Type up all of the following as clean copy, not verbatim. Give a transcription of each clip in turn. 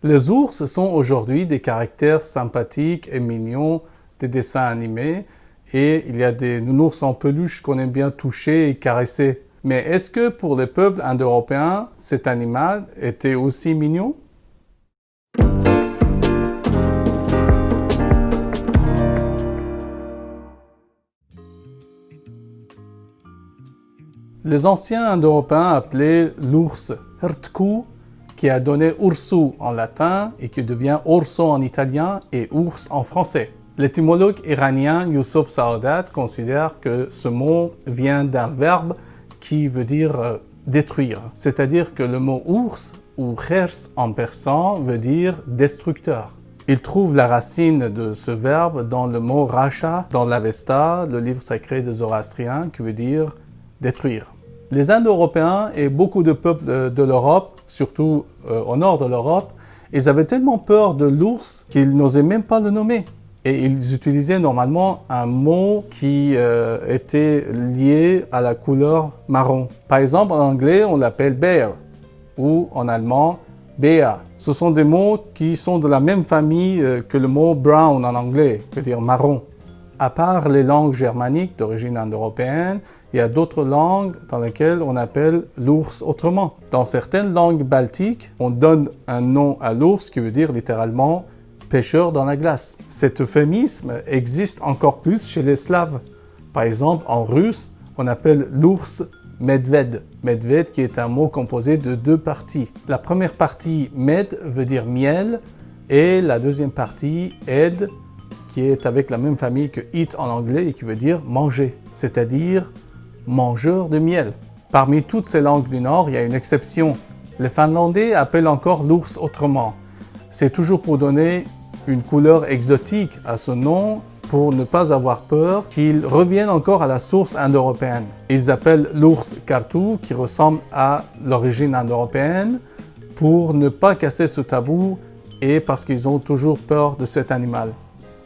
Les ours sont aujourd'hui des caractères sympathiques et mignons des dessins animés et il y a des nounours en peluche qu'on aime bien toucher et caresser. Mais est-ce que pour les peuples indo-européens, cet animal était aussi mignon? Les anciens Indo-Européens appelaient l'ours Hrtku, qui a donné ursu en latin et qui devient orso en italien et ours en français. L'étymologue iranien Yousuf Saadat considère que ce mot vient d'un verbe qui veut dire détruire. C'est-à-dire que le mot ours ou khers en persan veut dire destructeur. Il trouve la racine de ce verbe dans le mot racha dans l'Avesta, le livre sacré des Zoroastriens, qui veut dire détruire. Les Indo-Européens et beaucoup de peuples de l'Europe, surtout au nord de l'Europe, ils avaient tellement peur de l'ours qu'ils n'osaient même pas le nommer. Et ils utilisaient normalement un mot qui était lié à la couleur marron. Par exemple, en anglais, on l'appelle bear ou en allemand bea. Ce sont des mots qui sont de la même famille que le mot brown en anglais, qui veut dire marron. À part les langues germaniques d'origine indo-européenne, il y a d'autres langues dans lesquelles on appelle l'ours autrement. Dans certaines langues baltiques, on donne un nom à l'ours qui veut dire littéralement pêcheur dans la glace. Cet euphémisme existe encore plus chez les Slaves. Par exemple, en russe, on appelle l'ours medved. Medved qui est un mot composé de deux parties. La première partie, med, veut dire miel, et la deuxième partie, ed, qui est avec la même famille que eat en anglais et qui veut dire manger, c'est-à-dire mangeur de miel. Parmi toutes ces langues du Nord, il y a une exception. Les Finlandais appellent encore l'ours autrement. C'est toujours pour donner une couleur exotique à ce nom, pour ne pas avoir peur qu'il revienne encore à la source indo-européenne. Ils appellent l'ours kartu, qui ressemble à l'origine indo-européenne, pour ne pas casser ce tabou et parce qu'ils ont toujours peur de cet animal.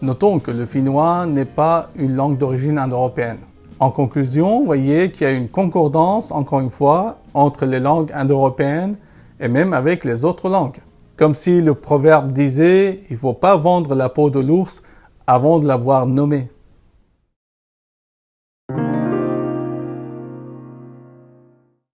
Notons que le finnois n'est pas une langue d'origine indo-européenne. En conclusion, vous voyez qu'il y a une concordance, encore une fois, entre les langues indo-européennes et même avec les autres langues. Comme si le proverbe disait « il ne faut pas vendre la peau de l'ours avant de l'avoir nommé ».